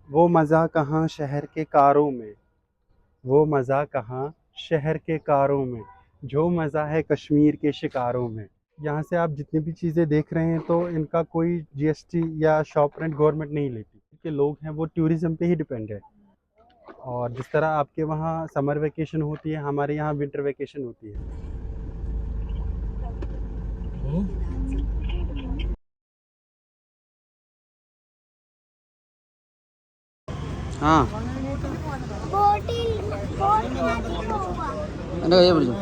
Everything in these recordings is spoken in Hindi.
वो मज़ा कहाँ शहर के कारों में, वो मज़ा कहाँ शहर के कारों में, जो मज़ा है कश्मीर के शिकारों में। यहाँ से आप जितनी भी चीज़ें देख रहे हैं तो इनका कोई जीएसटी या शॉप रेंट गवर्नमेंट नहीं लेती, क्योंकि लोग हैं वो टूरिज़्म पे ही डिपेंड है। और जिस तरह आपके वहाँ समर वेकेशन होती है, हमारे यहाँ विंटर वेकेशन होती है। हाँ, എന്റെ കയ്യെ പിടിച്ചു.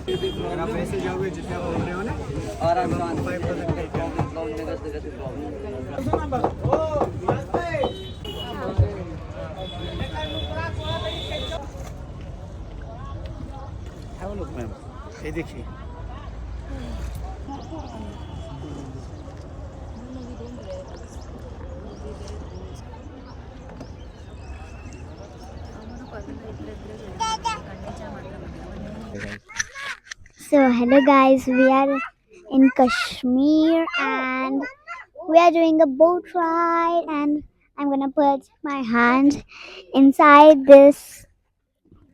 अगर आप ऐसे जाओगे जितने आप बोल रहे हो ना, हैव अ लुक मैम, ये देखिए। So hello guys, we are in Kashmir and we are doing a boat ride, and I'm gonna put my hand inside this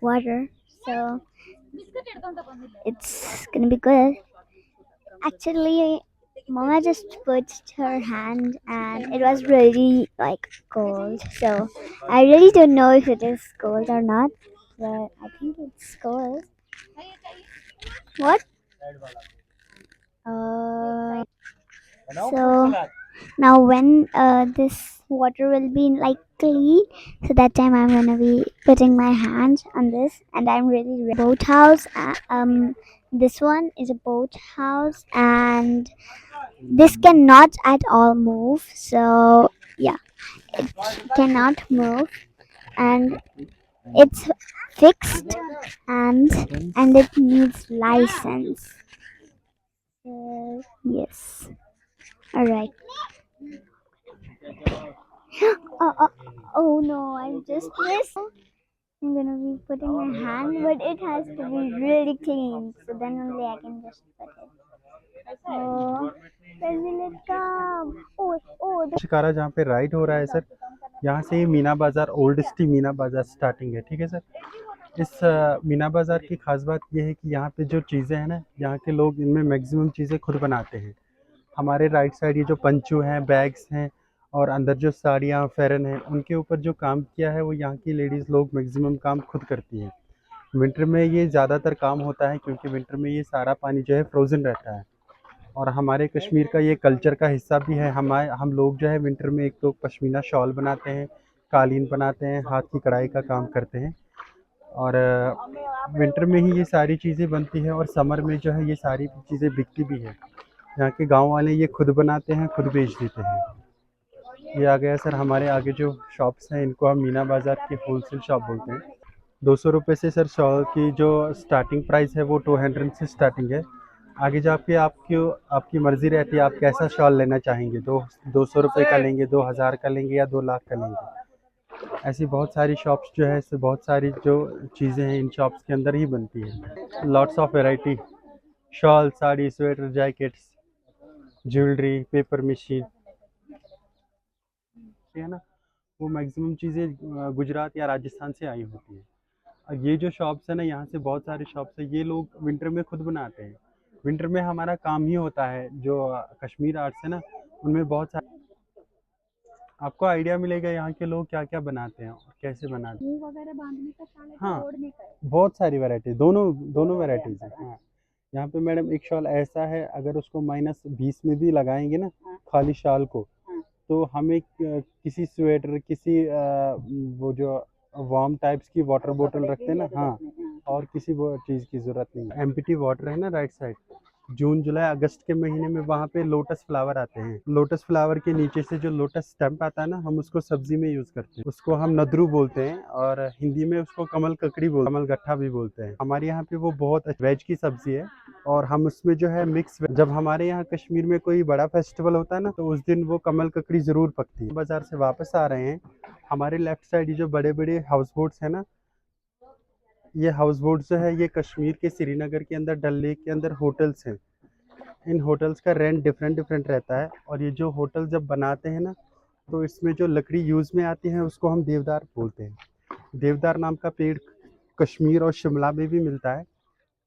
water, so it's gonna be good. Actually, Mama just put her hand and it was really like cold, so I really don't know if it is cold or not, but I think it's cold. What? So now when this water will be like clean, so that time I'm gonna be putting my hand on this, and I'm really ready. Boat house. This one is a boat house, and this cannot at all move. So yeah, it cannot move, and it's fixed, and it needs license. Yes. All right. Oh no, I just missed. I'm gonna be putting my hand, but it has to be really clean, so then only I can just put it. Oh, where will it come? Oh, shikara जहाँ पे राइड हो रहा है सर, यहाँ से ये मीना बाज़ार, ओल्ड सिटी मीना बाज़ार स्टार्टिंग है, ठीक है सर। इस मीना बाज़ार की ख़ास बात ये है कि यहाँ पे जो चीज़ें हैं ना, यहाँ के लोग इनमें मैक्सिमम चीज़ें खुद बनाते हैं। हमारे राइट साइड ये जो पंचू हैं, बैग्स हैं, और अंदर जो साड़ियाँ, फ़ेरन हैं, उनके ऊपर जो काम किया है वो यहाँ की लेडीज़ लोग मैक्सिमम काम खुद करती हैं। विंटर में ये ज़्यादातर काम होता है, क्योंकि विंटर में ये सारा पानी जो है फ्रोज़न रहता है। और हमारे कश्मीर का ये कल्चर का हिस्सा भी है। हम लोग जो है विंटर में एक तो पश्मीना शॉल बनाते हैं, कालीन बनाते हैं, हाथ की कढ़ाई का काम करते हैं, और विंटर में ही ये सारी चीज़ें बनती हैं, और समर में जो है ये सारी चीज़ें बिकती भी है। यहाँ के गांव वाले ये खुद बनाते हैं, खुद बेच देते हैं। ये आ गया सर हमारे आगे जो शॉप्स हैं, इनको हम मीना बाज़ार की होलसेल शॉप बोलते हैं। 200 रुपये से सर शॉल की जो स्टार्टिंग प्राइस है वो 200 से स्टार्टिंग है। आगे जाके आपकी मर्ज़ी रहती है आप कैसा शॉल लेना चाहेंगे, 200 रुपये का लेंगे, 2000 का लेंगे, या 2 लाख का लेंगे। ऐसी बहुत सारी शॉप्स जो है, बहुत सारी जो चीज़ें हैं इन शॉप्स के अंदर ही बनती हैं। Lots of variety, shawl, sari, sweater, jackets, jewellery, paper machine, है ना, वो मैक्सिमम चीज़ें गुजरात या राजस्थान से आई होती हैं। और ये जो शॉप्स है ना, यहाँ से बहुत सारे शॉप्स है, ये लोग विंटर में खुद बनाते हैं। विंटर में हमारा काम ही होता है जो कश्मीर आर्ट्स है ना, उनमें बहुत सारे आपको आइडिया मिलेगा यहाँ के लोग क्या क्या बनाते हैं और कैसे बनाते हैं। वगैरह बांधने का शाल है, हाँ, ओढ़ने का है। बहुत सारी वैरायटी, दोनों दोनों वैरायटीज है। हाँ, यहाँ पे मैडम एक शॉल ऐसा है, अगर उसको -20 में भी लगाएंगे ना, खाली शाल को, तो हमें किसी स्वेटर, किसी वो जो वार्म टाइप्स की वाटर बोतल रखते हैं ना, हाँ, और किसी वो चीज़ की ज़रूरत नहीं है। एम्प्टी वाटर है ना राइट साइड, जून जुलाई अगस्त के महीने में वहाँ पे लोटस फ्लावर आते हैं। लोटस फ्लावर के नीचे से जो लोटस स्टैम्प आता है ना, हम उसको सब्जी में यूज़ करते हैं। उसको हम नदरू बोलते हैं, और हिंदी में उसको कमल ककड़ी बोलते हैं, कमल गट्ठा भी बोलते हैं। हमारे यहाँ पे वो बहुत वेज की सब्जी है, और हम उसमें जो है मिक्स, जब हमारे यहाँ कश्मीर में कोई बड़ा फेस्टिवल होता है ना, तो उस दिन वो कमल ककड़ी ज़रूर पकती है। बाज़ार से वापस आ रहे हैं, हमारे लेफ्ट साइड ये जो बड़े बड़े हाउस बोट्स हैं ना, ये हाउस बोट जो है ये कश्मीर के श्रीनगर के अंदर डल लेक के अंदर होटल्स हैं। इन होटल्स का रेंट डिफरेंट डिफरेंट रहता है, और ये जो होटल जब बनाते हैं ना, तो इसमें जो लकड़ी यूज़ में आती है उसको हम देवदार बोलते हैं। देवदार नाम का पेड़ कश्मीर और शिमला में भी मिलता है।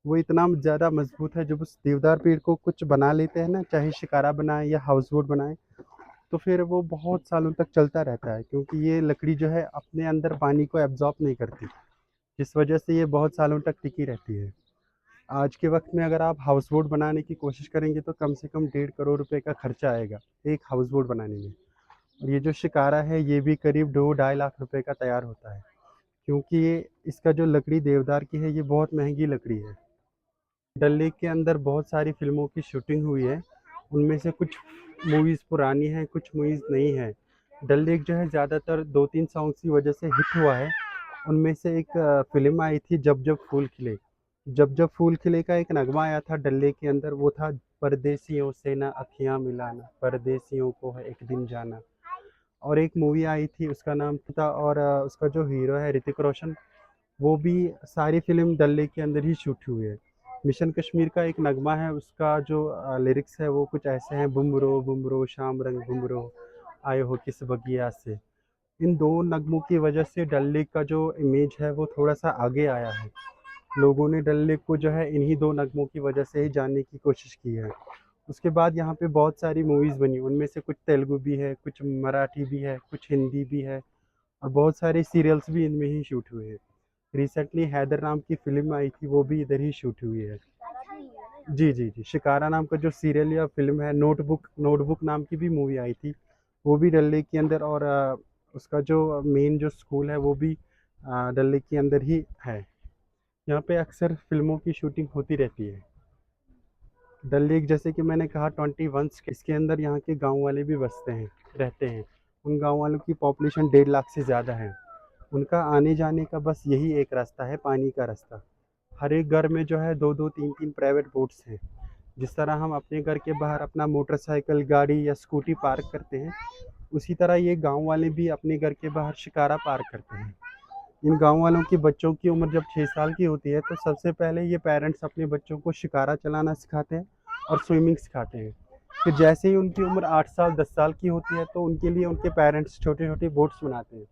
वो इतना ज़्यादा मजबूत है, जब उस देवदार पेड़ को कुछ बना लेते हैं ना, चाहे शिकारा बनाए या हाउस बोट बनाए, तो फिर वो बहुत सालों तक चलता रहता है, क्योंकि ये लकड़ी जो है अपने अंदर पानी को एब्जॉर्ब नहीं करती, जिस वजह से ये बहुत सालों तक टिकी रहती है। आज के वक्त में अगर आप हाउस बोट बनाने की कोशिश करेंगे तो कम से कम 1.5 करोड़ रुपए का खर्चा आएगा एक हाउस बोट बनाने में। और ये जो शिकारा है ये भी करीब 2-2.5 लाख रुपए का तैयार होता है, क्योंकि ये इसका जो लकड़ी देवदार की है ये बहुत महंगी लकड़ी है। डल लेक के अंदर बहुत सारी फिल्मों की शूटिंग हुई है, उनमें से कुछ मूवीज़ पुरानी हैं, कुछ मूवीज़ नई हैं। डल लेक जो है ज़्यादातर 2-3 सॉन्ग्स की वजह से हिट हुआ है। उनमें से एक फ़िल्म आई थी जब जब फूल खिले। जब जब फूल खिले का एक नगमा आया था डल लेक के अंदर, वो था परदेसियों से ना अखियाँ मिलाना, परदेसियों को है एक दिन जाना। और एक मूवी आई थी उसका नाम था, और उसका जो हीरो है ऋतिक रोशन, वो भी सारी फ़िल्म डल लेक के अंदर ही शूट हुई है। मिशन कश्मीर का एक नगमा है, उसका जो लिरिक्स है वो कुछ ऐसे हैं, बुमरो शाम रंग बुमरो आए हो किस बगिया से। इन दो नगमों की वजह से डल लेक का जो इमेज है वो थोड़ा सा आगे आया है। लोगों ने डल लेक को जो है इन्हीं दो नगमों की वजह से ही जानने की कोशिश की है। उसके बाद यहाँ पे बहुत सारी मूवीज़ बनी, उनमें से कुछ तेलुगु भी है, कुछ मराठी भी है, कुछ हिंदी भी है, और बहुत सारे सीरियल्स भी इनमें ही शूट हुए हैं। रिसेंटली हैदर नाम की फ़िल्म आई थी, वो भी इधर ही शूट हुई है। जी, जी, जी। शिकारा नाम का जो सीरियल या फ़िल्म है, नोटबुक नाम की भी मूवी आई थी, वो भी डल लेक के अंदर, और उसका जो मेन जो स्कूल है वो भी डल लेक के अंदर ही है। यहाँ पे अक्सर फ़िल्मों की शूटिंग होती रहती है। डल लेक जैसे कि मैंने कहा 21 इसके अंदर यहाँ के गाँव वाले भी बसते हैं, रहते हैं। उन गाँव वालों की पॉपुलेशन 1.5 लाख से ज़्यादा है। उनका आने जाने का बस यही एक रास्ता है, पानी का रास्ता। हर एक घर में जो है 2-2 3-3 प्राइवेट बोट्स हैं। जिस तरह हम अपने घर के बाहर अपना मोटरसाइकिल, गाड़ी या स्कूटी पार्क करते हैं, उसी तरह ये गांव वाले भी अपने घर के बाहर शिकारा पार्क करते हैं। इन गांव वालों के बच्चों की उम्र जब 6 साल की होती है, तो सबसे पहले ये पेरेंट्स अपने बच्चों को शिकारा चलाना सिखाते हैं और स्विमिंग सिखाते हैं। फिर जैसे ही उनकी उम्र 8 साल 10 साल की होती है, तो उनके लिए उनके पेरेंट्स छोटे छोटे बोट्स बनाते हैं।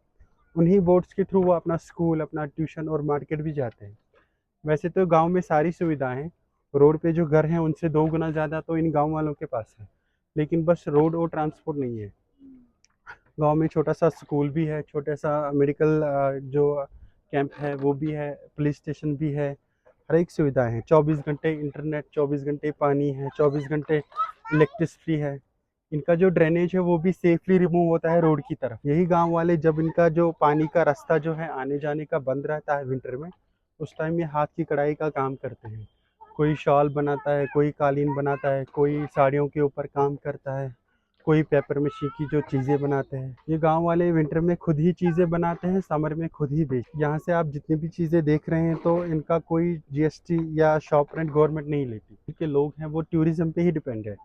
उन्हीं बोट्स के थ्रू वो अपना स्कूल, अपना ट्यूशन और मार्केट भी जाते हैं। वैसे तो गांव में सारी सुविधाएं हैं, रोड पे जो घर हैं उनसे 2 गुना ज़्यादा तो इन गांव वालों के पास है, लेकिन बस रोड और ट्रांसपोर्ट नहीं है। गांव में छोटा सा स्कूल भी है, छोटा सा मेडिकल जो कैंप है वो भी है, पुलिस स्टेशन भी है, हर एक सुविधा है। 24 घंटे इंटरनेट, 24 घंटे पानी है, 24 घंटे इलेक्ट्रिसिटी है। इनका जो ड्रेनेज है वो भी सेफली रिमूव होता है रोड की तरफ। यही गांव वाले जब इनका जो पानी का रास्ता जो है आने जाने का बंद रहता है विंटर में, उस टाइम ये हाथ की कढ़ाई का काम करते हैं। कोई शॉल बनाता है, कोई कालीन बनाता है, कोई साड़ियों के ऊपर काम करता है, कोई पेपर मशीन की जो चीज़ें बनाते हैं। ये गांव वाले विंटर में खुद ही चीज़ें बनाते हैं, समर में खुद ही बेच। यहाँ से आप जितनी भी चीज़ें देख रहे हैं तो इनका कोई जीएसटी या शॉप रेंट गवर्नमेंट नहीं लेती, क्योंकि लोग हैं वो टूरिज्म पे ही डिपेंड है।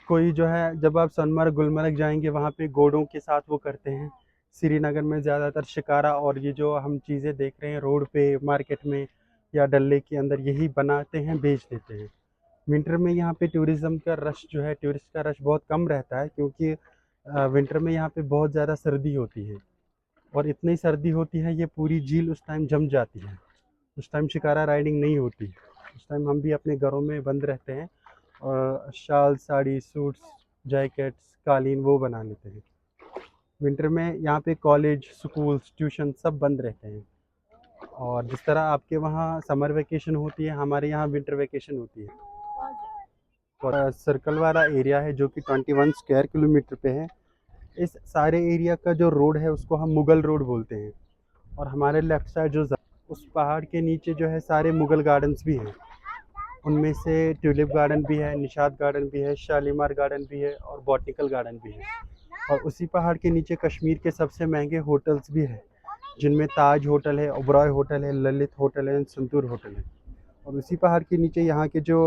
कोई जो है, जब आप सोनमर्ग गुलमर्ग जाएंगे वहाँ पे घोड़ों के साथ वो करते हैं। श्रीनगर में ज़्यादातर शिकारा और ये जो हम चीज़ें देख रहे हैं रोड पे, मार्केट में या डल लेक के अंदर, यही बनाते हैं, बेच देते हैं। विंटर में यहाँ पे टूरिज़्म का रश जो है, टूरिस्ट का रश बहुत कम रहता है, क्योंकि विंटर में यहाँ पे बहुत ज़्यादा सर्दी होती है, और इतनी सर्दी होती है ये पूरी झील उस टाइम जम जाती है। उस टाइम शिकारा राइडिंग नहीं होती। उस टाइम हम भी अपने घरों में बंद रहते हैं, और शाल, साड़ी, सूट्स, जैकेट्स, कालीन वो बना लेते हैं। विंटर में यहाँ पे कॉलेज, स्कूल्स, ट्यूशन सब बंद रहते हैं। और जिस तरह आपके वहाँ समर वेकेशन होती है, हमारे यहाँ विंटर वेकेशन होती है। और सर्कल वाला एरिया है जो कि 21 स्क्वायर किलोमीटर पे है। इस सारे एरिया का जो रोड है उसको हम मुगल रोड बोलते हैं। और हमारे लेफ्ट साइड जो उस पहाड़ के नीचे जो है सारे मुगल गार्डन्स भी हैं। उनमें से ट्यूलिप गार्डन भी है, निशात गार्डन भी है, शालीमार गार्डन भी है, और बॉटनिकल गार्डन भी है। और उसी पहाड़ के नीचे कश्मीर के सबसे महंगे होटल्स भी हैं, जिनमें ताज होटल है, ओबरॉय होटल है, ललित होटल है, संतूर होटल है। और उसी पहाड़ के नीचे यहाँ के जो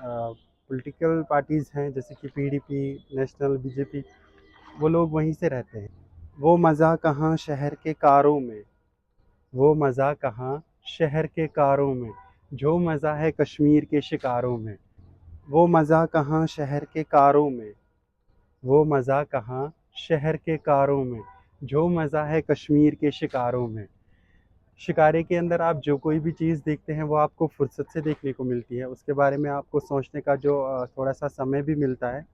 पॉलिटिकल पार्टीज़ हैं, जैसे कि पीडीपी, नेशनल, बीजेपी, वो लोग वहीं से रहते हैं। वो मज़ा कहाँ शहर के कारों में, वो मज़ा कहाँ शहर के कारों में, जो मज़ा है कश्मीर के शिकारों में। वो मज़ा कहाँ शहर के कारों में, वो मज़ा कहाँ शहर के कारों में, जो मज़ा है कश्मीर के शिकारों में। शिकारे के अंदर आप जो कोई भी चीज़ देखते हैं वो आपको फुर्सत से देखने को मिलती है, उसके बारे में आपको सोचने का जो थोड़ा सा समय भी मिलता है।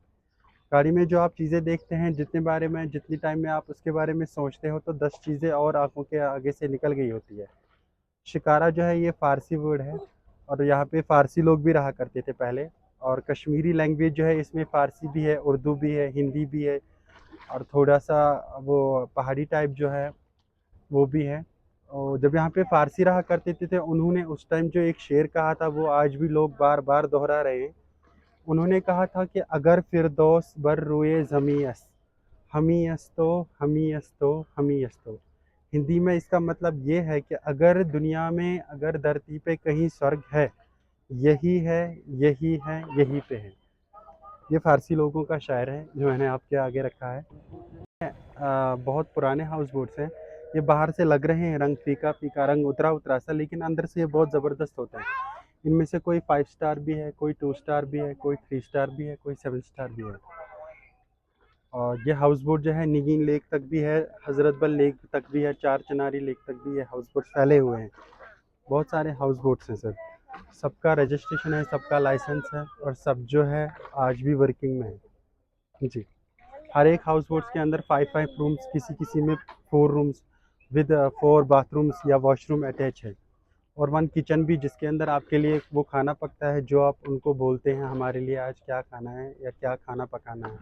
गाड़ी में जो आप चीज़ें देखते हैं जितने बारे में जितनी टाइम में आप उसके बारे में सोचते हो तो 10 चीज़ें और आंखों के आगे से निकल गई होती है। शिकारा जो है ये फ़ारसी वर्ड है और यहाँ पे फ़ारसी लोग भी रहा करते थे पहले, और कश्मीरी लैंग्वेज जो है इसमें फ़ारसी भी है, उर्दू भी है, हिंदी भी है और थोड़ा-सा वो पहाड़ी टाइप जो है वो भी है। और जब यहाँ पे फ़ारसी रहा करते थे उन्होंने उस टाइम जो एक शेर कहा था वो आज भी लोग बार-बार दोहरा रहे हैं। उन्होंने कहा था कि अगर फ़िरदौस बर रुए ज़मी अस्त, हमी अस्तो, हमी अस्तो, हमी अस्तो। हिंदी में इसका मतलब ये है कि अगर दुनिया में अगर धरती पे कहीं स्वर्ग है, यही है, यही है, यही पे है। ये फ़ारसी लोगों का शायर है जो मैंने आपके आगे रखा है। बहुत पुराने हाउस बोट्स हैं। ये बाहर से लग रहे हैं रंग फीका-फीका, रंग उतरा-उतरा सा, लेकिन अंदर से ये बहुत ज़बरदस्त होता है। इनमें से कोई 5 स्टार भी है, कोई 2 स्टार भी है, कोई 3 स्टार भी है, कोई 7 स्टार भी है। और ये हाउस बोट जो है निगीन लेक तक भी है, हज़रत बल लेक तक भी है, चार चिनारी लेक तक भी ये हाउस बोट्स फैले हुए हैं। बहुत सारे हाउस बोट्स हैं सर। सबका रजिस्ट्रेशन है, सबका लाइसेंस है और सब जो है आज भी वर्किंग में है। जी। हर एक हाउस बोट्स के अंदर 5-5 रूम्स, किसी-किसी में 4 रूम्स विद 4 बाथरूम्स या वॉशरूम अटैच है। और 1 किचन भी जिसके अंदर आपके लिए वो खाना पकता है जो आप उनको बोलते हैं हमारे लिए आज क्या खाना है या क्या खाना पकाना है।